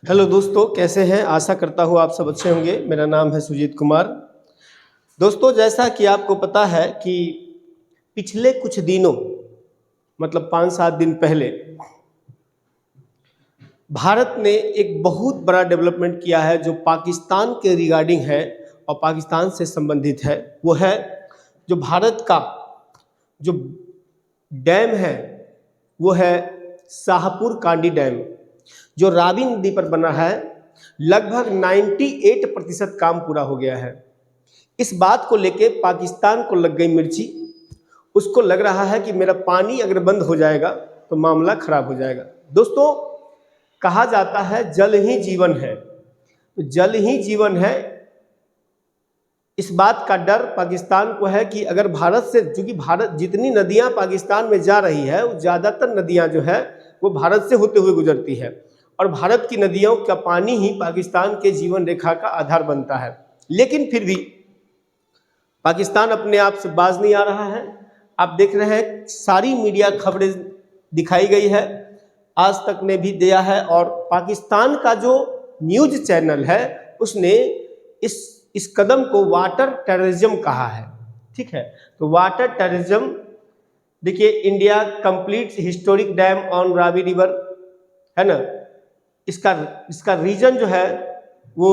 Hello दोस्तों, कैसे हैं? आशा करता हूँ आप सब अच्छे होंगे। मेरा नाम है सुजीत कुमार। दोस्तों, जैसा कि आपको पता है कि पिछले कुछ दिनों मतलब 5-7 दिन पहले भारत ने एक बहुत बड़ा डेवलपमेंट किया है जो पाकिस्तान के रिगार्डिंग है और पाकिस्तान से संबंधित है। वो है जो भारत का जो डैम है वो है शाहपुर कांडी डैम, जो रावी नदी पर बना है। लगभग 98% काम पूरा हो गया है। इस बात को लेके पाकिस्तान को लग गई मिर्ची। उसको लग रहा है कि मेरा पानी अगर बंद हो जाएगा तो मामला खराब हो जाएगा। दोस्तों, कहा जाता है जल ही जीवन है, तो जल ही जीवन है। इस बात का डर पाकिस्तान को है कि अगर भारत से, चूंकि भारत जितनी नदियां पाकिस्तान में जा रही है वो ज़्यादातर नदियां जो है वो भारत से होते हुए गुजरती है और भारत की नदियों का पानी ही पाकिस्तान के जीवन रेखा का आधार बनता है। लेकिन फिर भी पाकिस्तान अपने आप से बाज नहीं आ रहा है। आप देख रहे हैं सारी मीडिया खबरें दिखाई गई है, आज तक ने भी दिया है, और पाकिस्तान का जो न्यूज चैनल है उसने इस कदम को वाटर टेररिज्म कहा है। ठीक है, तो वाटर टेररिज्म, देखिए, India complete historic dam on Ravi river है ना। इसका रीजन जो है वो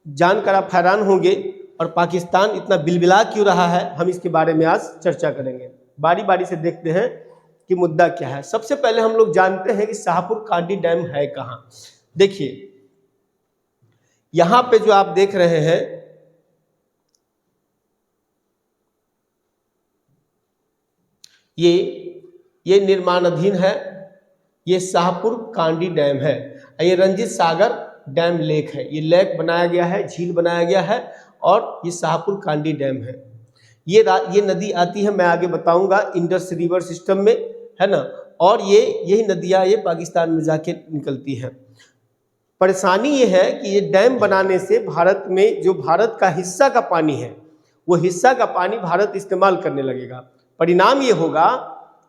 जानकर आप हैरान होंगे, और पाकिस्तान इतना बिलबिला क्यों रहा है, हम इसके बारे में आज चर्चा करेंगे। बारी बारी से देखते हैं कि मुद्दा क्या है। सबसे पहले हम लोग जानते हैं कि शाहपुर कांडी डैम है कहाँ। देखिए, यहां पे जो आप देख रहे हैं ये निर्माणाधीन है, ये शाहपुर कांडी डैम है। ये रंजीत सागर डैम लेक है, ये लेक बनाया गया है, झील बनाया गया है, और ये शाहपुर कांडी डैम है। ये नदी आती है, मैं आगे बताऊंगा, इंडस रिवर सिस्टम में, है ना। और यही नदियां ये पाकिस्तान में जाके निकलती हैं। परेशानी ये है कि ये डैम बनाने से भारत में जो भारत का हिस्सा का पानी है वो हिस्सा का पानी भारत इस्तेमाल करने लगेगा। परिणाम ये होगा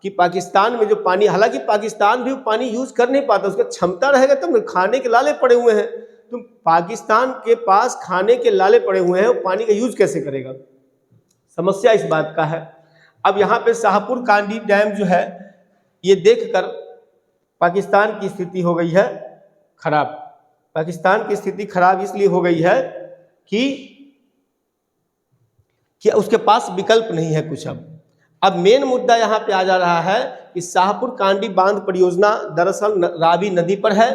कि पाकिस्तान में जो पानी, हालांकि पाकिस्तान भी पानी यूज कर नहीं पाता, उसका क्षमता रहेगा तब, खाने के लाले पड़े हुए हैं। तो पाकिस्तान के पास खाने के लाले पड़े हुए हैं, वो पानी का यूज कैसे करेगा? समस्या इस बात का है। अब यहाँ पे शाहपुर कांडी डैम जो है, ये देखकर पाकिस्तान की स्थिति हो गई है खराब। पाकिस्तान की स्थिति खराब इसलिए हो गई है कि उसके पास विकल्प नहीं है कुछ। अब मेन मुद्दा यहाँ पे आ जा रहा है कि शाहपुर कांडी बांध परियोजना दरअसल रावी नदी पर है।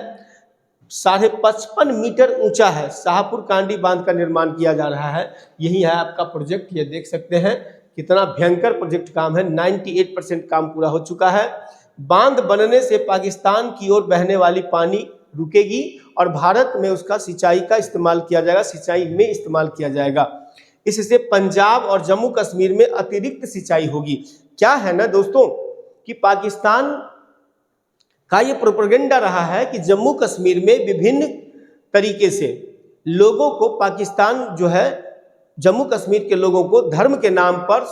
55.5 मीटर ऊंचा है शाहपुर कांडी बांध का निर्माण किया जा रहा है। यही है आपका प्रोजेक्ट, ये देख सकते हैं कितना भयंकर प्रोजेक्ट काम है। 98% काम पूरा हो चुका है। बांध बनने से पाकिस्तान की ओर बहने वाली पानी रुकेगी और भारत में उसका सिंचाई का इस्तेमाल किया जाएगा, सिंचाई में इस्तेमाल किया जाएगा। इससे पंजाब और जम्मू कश्मीर में अतिरिक्त सिंचाई होगी। क्या है ना दोस्तों कि पाकिस्तान का ये प्रोपेगेंडा रहा है कि जम्मू कश्मीर में विभिन्न तरीके से लोगों को, पाकिस्तान जो है जम्मू कश्मीर के लोगों को धर्म के नाम पर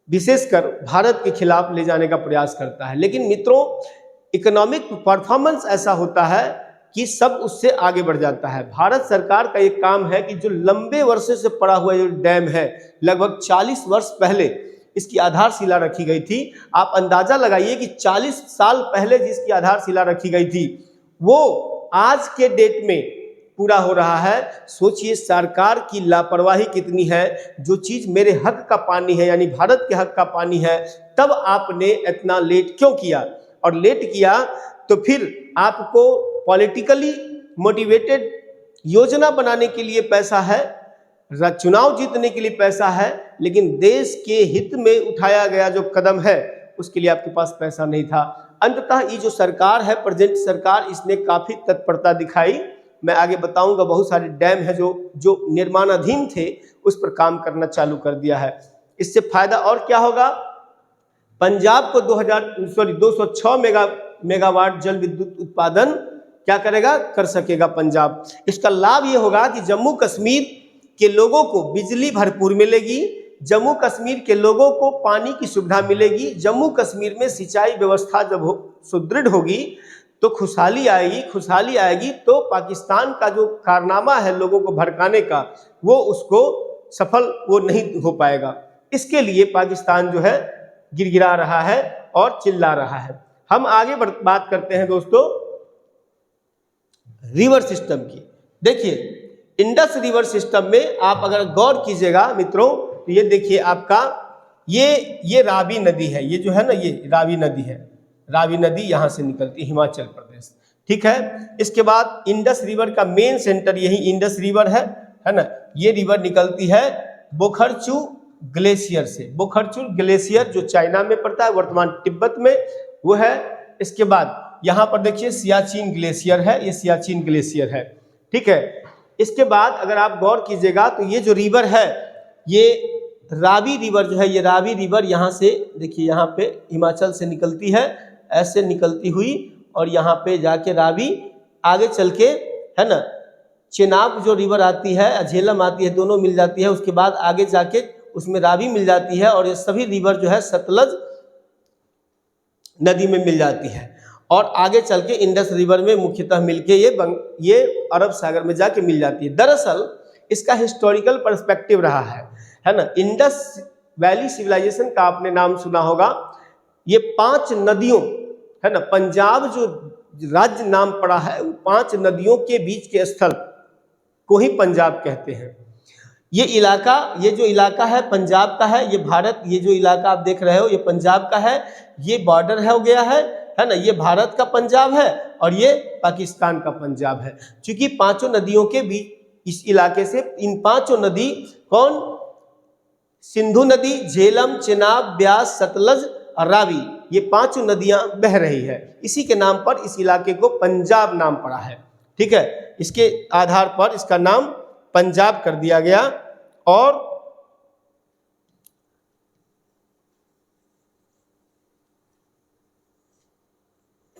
विशेषकर भारत के खिलाफ ले जाने का प्रयास करता है। लेकिन मित्रों, इकोनॉमिक परफॉर्मेंस ऐसा होता है कि सब उससे आगे बढ़ जाता है। भारत सरकार का एक काम है कि जो लंबे वर्षों से पड़ा हुआ जो डैम है, लगभग 40 वर्ष पहले इसकी आधारशिला रखी गई थी। आप अंदाजा लगाइए कि 40 साल पहले जिसकी आधारशिला रखी गई थी वो आज के डेट में पूरा हो रहा है। सोचिए सरकार की लापरवाही कितनी है। जो चीज मेरे हक का पानी है, यानी भारत के हक का पानी है, तब आपने इतना लेट क्यों किया? और लेट किया तो फिर आपको पॉलिटिकली मोटिवेटेड योजना बनाने के लिए पैसा है, चुनाव जीतने के लिए पैसा है, लेकिन देश के हित में उठाया गया जो कदम है उसके लिए आपके पास पैसा नहीं था। अंततः ये जो सरकार है, प्रेजेंट सरकार, इसने काफी तत्परता दिखाई। मैं आगे बताऊंगा, बहुत सारे डैम है जो निर्माणाधीन थे उस पर काम करना चालू कर दिया है। इससे फायदा और क्या होगा? पंजाब को 206 मेगावाट जल विद्युत उत्पादन क्या करेगा? कर सकेगा पंजाब। इसका लाभ ये होगा कि जम्मू कश्मीर के लोगों को बिजली भरपूर मिलेगी, जम्मू कश्मीर के लोगों को पानी की सुविधा मिलेगी, जम्मू कश्मीर में सिंचाई व्यवस्था जब सुदृढ़ होगी तो खुशहाली आएगी तो पाकिस्तान का जो कारनामा है लोगों को भड़काने का, वो उसको सफल वो नहीं हो पाएगा। इसके लिए पाकिस्तान जो है गिड़गिड़ा रहा है और चिल्ला रहा है। हम आगे बात करते हैं दोस्तों रिवर सिस्टम की। देखिए इंडस रिवर सिस्टम में आप अगर गौर कीजिएगा मित्रों, तो ये देखिए आपका ये रावी नदी है, ये जो है ना ये रावी नदी है, रावी नदी यहाँ से निकलती है हिमाचल प्रदेश, ठीक है। इसके बाद इंडस रिवर का मेन सेंटर यही इंडस रिवर है ना। ये रिवर निकलती है बोखरचू ग्लेशियर से, बोखरचू ग्लेशियर जो चाइना में पड़ता है, वर्तमान तिब्बत में वो है। इसके बाद यहाँ पर देखिए सियाचिन ग्लेशियर है, ये सियाचिन ग्लेशियर है, ठीक है। इसके बाद अगर आप गौर कीजिएगा तो ये जो रिवर है, ये रावी रिवर जो है, ये रावी रिवर यहाँ से देखिए यहाँ पे हिमाचल से निकलती है, ऐसे निकलती हुई और यहाँ पे जाके रावी आगे चल के है ना चेनाब जो रिवर आती है, झेलम आती है, दोनों मिल जाती है। उसके बाद आगे जाके उसमें रावी मिल जाती है और ये सभी रिवर जो है सतलज नदी में मिल जाती है और आगे चल के इंडस रिवर में मुख्यतः मिलके ये अरब सागर में जाके मिल जाती है। दरअसल इसका हिस्टोरिकल पर्सपेक्टिव रहा है ना। इंडस वैली सिविलाइजेशन का आपने नाम सुना होगा। ये 5 नदियों है ना, पंजाब जो राज्य नाम पड़ा है, 5 नदियों के बीच के स्थल को ही पंजाब कहते हैं। ये इलाका, ये जो इलाका है पंजाब का है, ये भारत, ये जो इलाका आप देख रहे हो ये पंजाब का है, ये बॉर्डर है हो गया है ना, ये भारत का पंजाब है और ये पाकिस्तान का पंजाब है। क्योंकि 5 नदियों के बीच इस इलाके से इन 5 नदी कौन, सिंधु नदी, झेलम, चेनाब, ब्यास, सतलज और रावी, ये 5 नदियां बह रही है। इसी के नाम पर इस इलाके को पंजाब नाम पड़ा है, ठीक है। इसके आधार पर इसका नाम पंजाब कर दिया गया। और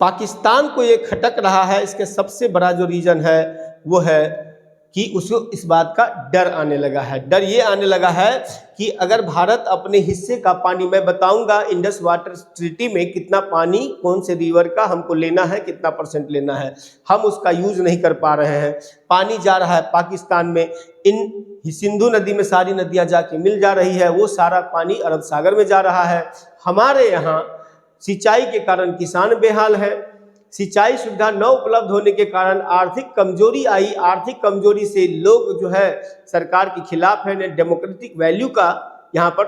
पाकिस्तान को ये खटक रहा है, इसके सबसे बड़ा जो रीजन है वो है कि उसको इस बात का डर आने लगा है। डर ये आने लगा है कि अगर भारत अपने हिस्से का पानी, मैं बताऊंगा इंडस वाटर ट्रीटी में कितना पानी कौन से रिवर का हमको लेना है, कितना % लेना है, हम उसका यूज नहीं कर पा रहे हैं। पानी जा रहा है पाकिस्तान में, इन सिंधु नदी में सारी नदियां जाके मिल जा रही है, वो सारा पानी अरब सागर में जा रहा है। हमारे यहाँ सिंचाई के कारण किसान बेहाल है, सिंचाई सुविधा न उपलब्ध होने के कारण आर्थिक कमजोरी आई, आर्थिक कमजोरी से लोग जो है सरकार के खिलाफ है, डेमोक्रेटिक वैल्यू का यहाँ पर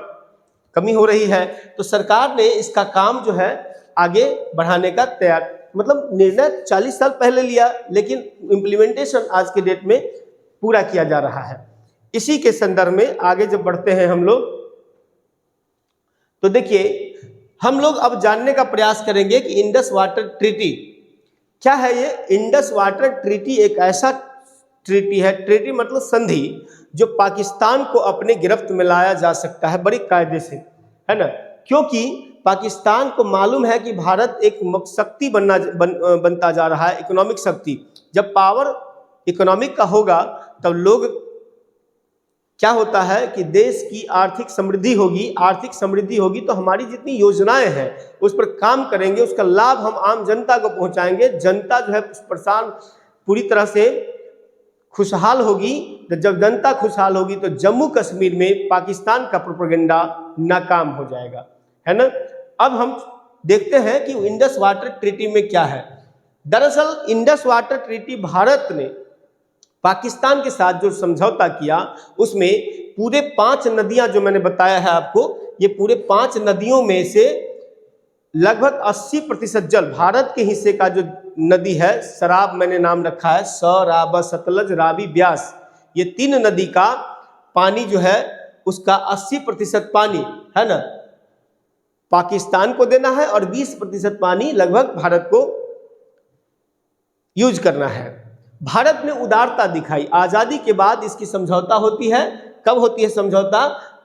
कमी हो रही है। तो सरकार ने इसका काम जो है आगे बढ़ाने का मतलब निर्णय 40 साल पहले लिया, लेकिन इम्प्लीमेंटेशन आज के डेट में पूरा किया जा रहा है। इसी के संदर्भ में आगे जब बढ़ते हैं हम लोग, तो देखिए हम लोग अब जानने का प्रयास करेंगे कि इंडस वाटर ट्रीटी क्या है। ये इंडस वाटर ट्रीटी एक ऐसा ट्रीटी है, ट्रीटी मतलब संधि, जो पाकिस्तान को अपने गिरफ्त में लाया जा सकता है बड़ी कायदे से, है ना। क्योंकि पाकिस्तान को मालूम है कि भारत एक शक्ति बनता जा रहा है, इकोनॉमिक शक्ति। जब पावर इकोनॉमिक का होगा तब लोग, क्या होता है कि देश की आर्थिक समृद्धि होगी, आर्थिक समृद्धि होगी तो हमारी जितनी योजनाएं हैं उस पर काम करेंगे, उसका लाभ हम आम जनता को पहुंचाएंगे। जनता जो है परेशान पूरी तरह से खुशहाल होगी। जब जनता खुशहाल होगी तो जम्मू कश्मीर में पाकिस्तान का प्रोपेगेंडा नाकाम हो जाएगा, है ना। अब हम देखते हैं कि इंडस वाटर ट्रीटी में क्या है। दरअसल इंडस वाटर ट्रीटी भारत ने पाकिस्तान के साथ जो समझौता किया उसमें पूरे 5 नदियां जो मैंने बताया है आपको, ये पूरे 5 नदियों में से लगभग 80% जल भारत के हिस्से का जो नदी है, शराब मैंने नाम रखा है, सराब, सतलज, रावी, ब्यास, ये 3 नदी का पानी जो है उसका 80% पानी है ना पाकिस्तान को देना है और 20% पानी लगभग भारत को यूज करना है। भारत ने उदारता दिखाई। आजादी के बाद इसकी समझौता होती है। कब होती है समझौता?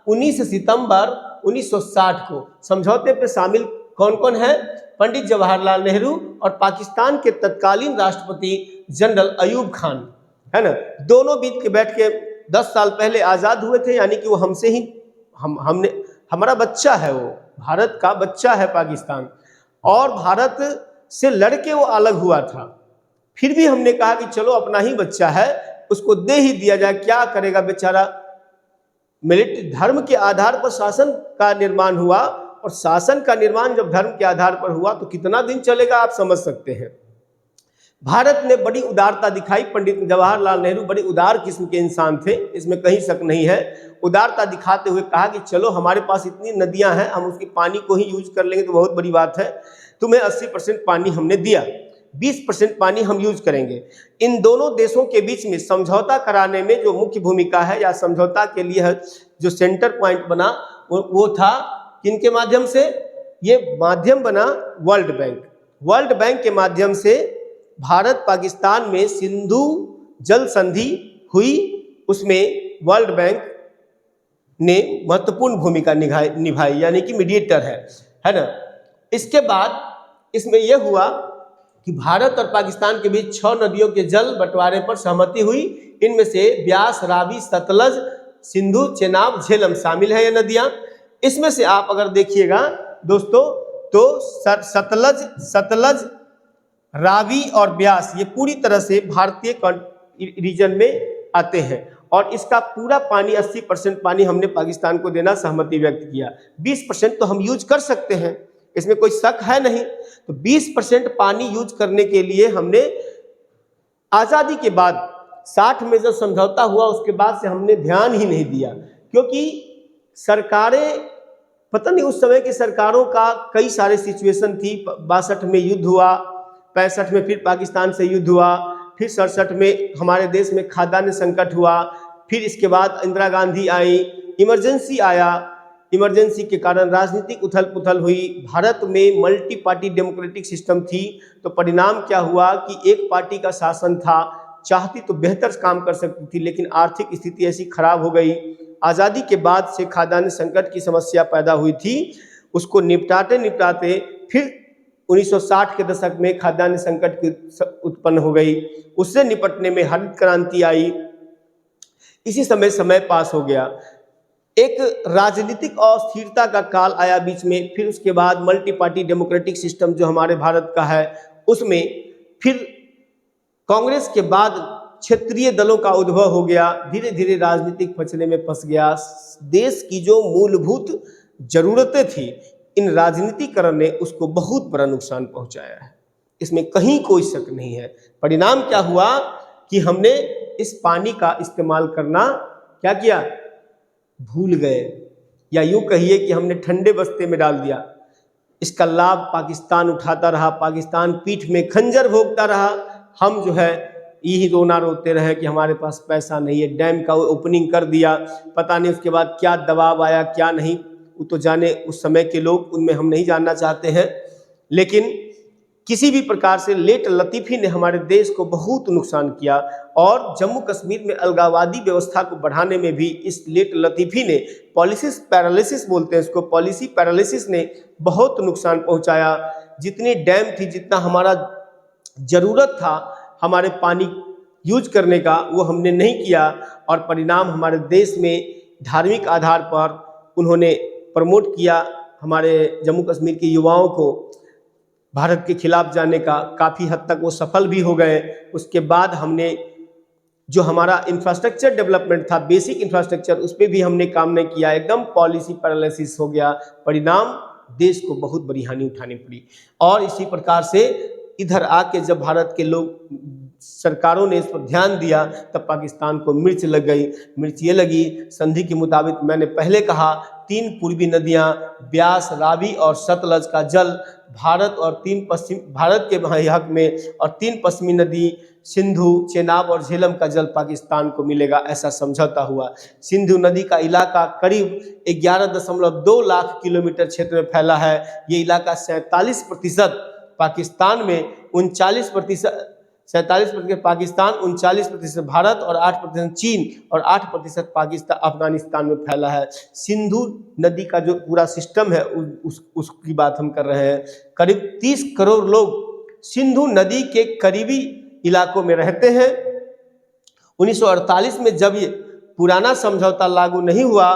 19 सितंबर 1960 को। समझौते पे शामिल कौन कौन है? पंडित जवाहरलाल नेहरू और पाकिस्तान के तत्कालीन राष्ट्रपति जनरल अयूब खान, है ना। दोनों बीच के बैठ के 10 साल पहले आज़ाद हुए थे, यानी कि वो हमसे ही हमारा बच्चा है, वो भारत का बच्चा है पाकिस्तान। और भारत से लड़के वो अलग हुआ था। फिर भी हमने कहा कि चलो अपना ही बच्चा है, उसको दे ही दिया जाए, क्या करेगा बेचारा। मिलिट्री धर्म के आधार पर शासन का निर्माण हुआ, और शासन का निर्माण जब धर्म के आधार पर हुआ तो कितना दिन चलेगा आप समझ सकते हैं। भारत ने बड़ी उदारता दिखाई। पंडित जवाहरलाल नेहरू बड़ी उदार किस्म के इंसान थे, इसमें कहीं शक नहीं है। उदारता दिखाते हुए कहा कि चलो हमारे पास इतनी नदियां हैं, हम उसकी पानी को ही यूज कर लेंगे तो बहुत बड़ी बात है। तुम्हें 80% पानी हमने दिया, 20% पानी हम यूज करेंगे। इन दोनों देशों के बीच में समझौता कराने में जो मुख्य भूमिका है, या समझौता के लिए जो सेंटर पॉइंट बना, वो था किनके माध्यम से? ये माध्यम बना वर्ल्ड बैंक। वर्ल्ड बैंक के माध्यम से भारत पाकिस्तान में सिंधु जल संधि हुई, उसमें वर्ल्ड बैंक ने महत्वपूर्ण भूमिका निभाई, यानी कि मीडिएटर है ना। इसके बाद इसमें यह हुआ कि भारत और पाकिस्तान के बीच 6 नदियों के जल बंटवारे पर सहमति हुई। इनमें से ब्यास, रावी, सतलज, सिंधु, चेनाब, झेलम शामिल है ये नदियां। इसमें से आप अगर देखिएगा दोस्तों तो सतलज, रावी और ब्यास ये पूरी तरह से भारतीय रीजन में आते हैं, और इसका पूरा पानी 80% पानी हमने पाकिस्तान को देना सहमति व्यक्त किया। 20% तो हम यूज कर सकते हैं, इसमें कोई शक है नहीं। तो 20% पानी यूज करने के लिए हमने आज़ादी के बाद 60 में जो समझौता हुआ उसके बाद से हमने ध्यान ही नहीं दिया, क्योंकि सरकारें, पता नहीं उस समय की सरकारों का कई सारे सिचुएशन थी। 62 में युद्ध हुआ, 65 में फिर पाकिस्तान से युद्ध हुआ, फिर 67 में हमारे देश में खाद्यान्न संकट हुआ, फिर इसके बाद इंदिरा गांधी आई, इमरजेंसी आया, इमरजेंसी के कारण राजनीतिक उथल पुथल हुई। भारत में मल्टी पार्टी डेमोक्रेटिक सिस्टम थी, तो परिणाम क्या हुआ कि एक पार्टी का शासन था, चाहती तो बेहतर काम कर सकती थी, लेकिन आर्थिक स्थिति ऐसी खराब हो गई। आज़ादी के बाद से खाद्यान्न संकट की समस्या पैदा हुई थी, उसको निपटाते निपटाते फिर 1960 के दशक में खाद्यान्न संकट की उत्पन्न हो गई। उससे निपटने में हरित क्रांति आई। इसी समय समय पास हो गया, एक राजनीतिक अस्थिरता का काल आया बीच में। फिर उसके बाद मल्टी पार्टी डेमोक्रेटिक सिस्टम जो हमारे भारत का है, उसमें फिर कांग्रेस के बाद क्षेत्रीय दलों का उद्भव हो गया। धीरे धीरे राजनीतिक फचले में फंस गया। देश की जो मूलभूत जरूरतें थी, इन राजनीतिकरण ने उसको बहुत बड़ा नुकसान पहुंचाया है, इसमें कहीं कोई शक नहीं है। परिणाम क्या हुआ कि हमने इस पानी का इस्तेमाल करना क्या किया, भूल गए, या यूं कहिए कि हमने ठंडे बस्ते में डाल दिया। इसका लाभ पाकिस्तान उठाता रहा, पाकिस्तान पीठ में खंजर भोगता रहा। हम जो है यही रोना रोते रहे कि हमारे पास पैसा नहीं है। डैम का ओपनिंग कर दिया, पता नहीं उसके बाद क्या दबाव आया क्या नहीं, वो तो जाने उस समय के लोग, उनमें हम नहीं जानना चाहते हैं। लेकिन किसी भी प्रकार से लेट लतीफ़ी ने हमारे देश को बहुत नुकसान किया, और जम्मू कश्मीर में अलगाववादी व्यवस्था को बढ़ाने में भी इस लेट लतीफ़ी ने, पॉलिसी पैरालिसिस बोलते हैं इसको, पॉलिसी पैरालिसिस ने बहुत नुकसान पहुंचाया। जितनी डैम थी, जितना हमारा ज़रूरत था हमारे पानी यूज करने का, वो हमने नहीं किया, और परिणाम हमारे देश में धार्मिक आधार पर उन्होंने प्रमोट किया हमारे जम्मू कश्मीर के युवाओं को भारत के खिलाफ जाने का। काफ़ी हद तक वो सफल भी हो गए। उसके बाद हमने जो हमारा इंफ्रास्ट्रक्चर डेवलपमेंट था, बेसिक इंफ्रास्ट्रक्चर, उस पर भी हमने काम नहीं किया, एकदम पॉलिसी पैरालिसिस हो गया। परिणाम देश को बहुत बड़ी हानि उठानी पड़ी। और इसी प्रकार से इधर आके जब भारत के लोग, सरकारों ने इस पर ध्यान दिया, तब पाकिस्तान को मिर्च लग गई। मिर्च ये लगी, संधि के मुताबिक मैंने पहले कहा, 3 पूर्वी नदियां ब्यास, रावी और सतलज का जल भारत और 3 पश्चिम, भारत के हक में, और 3 पश्चिमी नदी सिंधु, चेनाब और झेलम का जल पाकिस्तान को मिलेगा, ऐसा समझौता हुआ। सिंधु नदी का इलाका करीब 11.2 लाख किलोमीटर क्षेत्र में फैला है। ये इलाका 47% पाकिस्तान में, 47% पाकिस्तान, 39% भारत और 8% चीन और 8% पाकिस्तान अफगानिस्तान में फैला है। सिंधु नदी का जो पूरा सिस्टम है उसकी बात हम कर रहे हैं। करीब 30 करोड़ लोग सिंधु नदी के करीबी इलाकों में रहते हैं। 1948 में जब ये पुराना समझौता लागू नहीं हुआ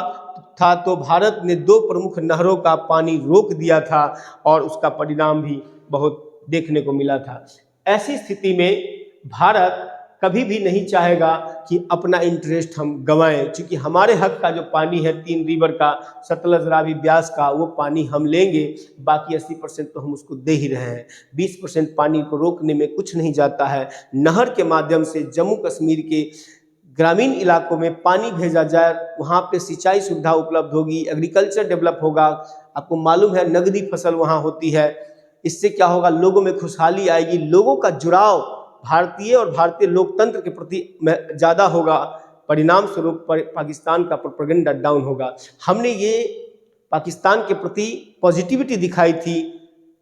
था, तो भारत ने 2 प्रमुख नहरों का पानी रोक दिया था, और उसका परिणाम भी बहुत देखने को मिला था। ऐसी स्थिति में भारत कभी भी नहीं चाहेगा कि अपना इंटरेस्ट हम गंवाएं, क्योंकि हमारे हक का जो पानी है 3 रिवर का, सतलज, रावी, ब्यास का, वो पानी हम लेंगे। बाकी 80% तो हम उसको दे ही रहे हैं। 20% पानी को रोकने में कुछ नहीं जाता है। नहर के माध्यम से जम्मू कश्मीर के ग्रामीण इलाकों में पानी भेजा जाए, वहाँ पे सिंचाई सुविधा उपलब्ध होगी, एग्रीकल्चर डेवलप होगा। आपको मालूम है नगदी फसल वहाँ होती है। इससे क्या होगा, लोगों में खुशहाली आएगी, लोगों का जुड़ाव भारतीय और भारतीय लोकतंत्र के प्रति ज़्यादा होगा। परिणाम स्वरूप पाकिस्तान का प्रोपेगेंडा डाउन होगा। हमने ये पाकिस्तान के प्रति पॉजिटिविटी दिखाई थी,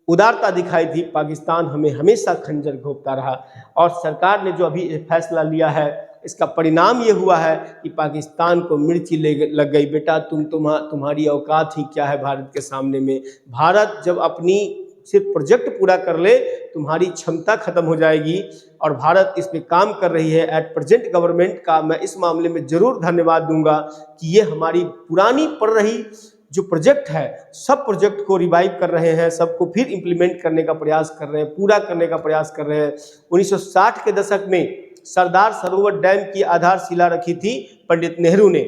उदारता दिखाई थी। पाकिस्तान हमें हमेशा खंजर घोंपता रहा, और सरकार ने जो अभी फैसला लिया है, इसका परिणाम ये हुआ है कि पाकिस्तान को मिर्ची लग गई। बेटा तुम्हारी औकात ही क्या है भारत के सामने में। भारत जब अपनी सिर्फ प्रोजेक्ट पूरा कर ले, तुम्हारी क्षमता खत्म हो जाएगी। और भारत इस पे काम कर रही है। एट प्रेजेंट गवर्नमेंट का मैं इस मामले में ज़रूर धन्यवाद दूंगा कि ये हमारी पुरानी पड़ रही जो प्रोजेक्ट है, सब प्रोजेक्ट को रिवाइव कर रहे हैं, सबको फिर इम्प्लीमेंट करने का प्रयास कर रहे हैं, पूरा करने का प्रयास कर रहे हैं। 1960 के दशक में सरदार सरोवर डैम की आधारशिला रखी थी पंडित नेहरू ने,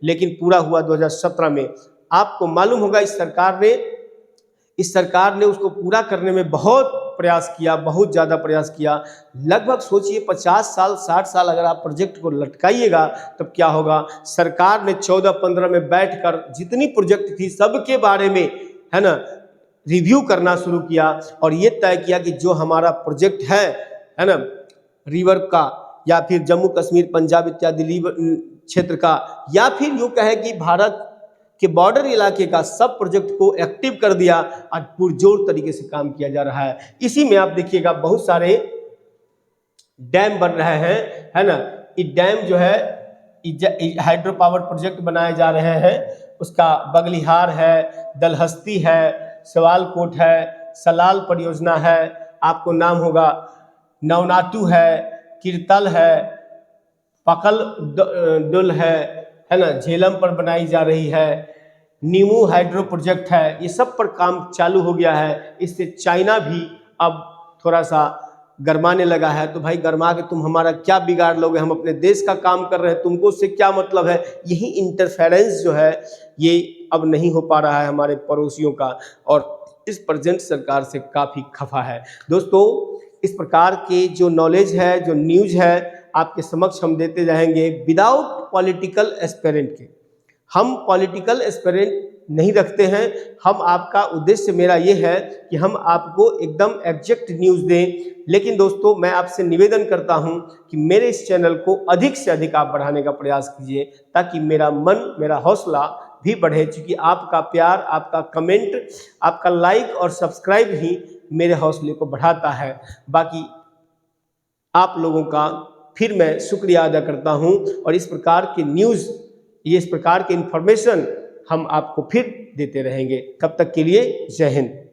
लेकिन पूरा हुआ 2017 में। आपको मालूम होगा इस सरकार ने उसको पूरा करने में बहुत प्रयास किया, बहुत ज़्यादा प्रयास किया। लगभग सोचिए 50 साल 60 साल अगर आप प्रोजेक्ट को लटकाइएगा तब क्या होगा। सरकार ने 14-15 में बैठकर जितनी प्रोजेक्ट थी सबके बारे में, है ना, रिव्यू करना शुरू किया, और ये तय किया कि जो हमारा प्रोजेक्ट है ना, रिवर का, या फिर जम्मू कश्मीर पंजाब इत्यादि क्षेत्र का, या फिर यूँ कहे कि भारत के बॉर्डर इलाके का, सब प्रोजेक्ट को एक्टिव कर दिया और पुरजोर तरीके से काम किया जा रहा है। इसी में आप देखिएगा बहुत सारे डैम बन रहे हैं, है ना। ये डैम जो है हाइड्रो पावर प्रोजेक्ट बनाए जा रहे हैं। उसका बगलिहार है, दलहस्ती है, सवालकोट है, सलाल परियोजना है, आपको नाम होगा, नवनातू है, किरतल है, पकल डुल है ना, झेलम पर बनाई जा रही है, नीमू हाइड्रो प्रोजेक्ट है। ये सब पर काम चालू हो गया है। इससे चाइना भी अब थोड़ा सा गरमाने लगा है। तो भाई गरमा के तुम हमारा क्या बिगाड़ लोगे, हम अपने देश का काम कर रहे हैं, तुमको उससे क्या मतलब है। यही इंटरफेरेंस जो है ये अब नहीं हो पा रहा है हमारे पड़ोसियों का, और इस प्रेजेंट सरकार से काफ़ी खफा है। दोस्तों, इस प्रकार के जो नॉलेज है, जो न्यूज़ है, आपके समक्ष हम देते जाएंगे विदाउट पॉलिटिकल एस्पेरेंट के। हम पॉलिटिकल एस्पेरेंट नहीं रखते हैं। हम आपका उद्देश्य मेरा ये है कि हम आपको एकदम एग्जैक्ट न्यूज़ दें। लेकिन दोस्तों, मैं आपसे निवेदन करता हूं कि मेरे इस चैनल को अधिक से अधिक आप बढ़ाने का प्रयास कीजिए, ताकि मेरा मन, मेरा हौसला भी बढ़े। क्योंकि आपका प्यार, आपका कमेंट, आपका लाइक और सब्सक्राइब ही मेरे हौसले को बढ़ाता है। बाकी आप लोगों का फिर मैं शुक्रिया अदा करता हूं, और इस प्रकार के न्यूज़, इस प्रकार के इन्फॉर्मेशन हम आपको फिर देते रहेंगे। तब तक के लिए जय हिंद।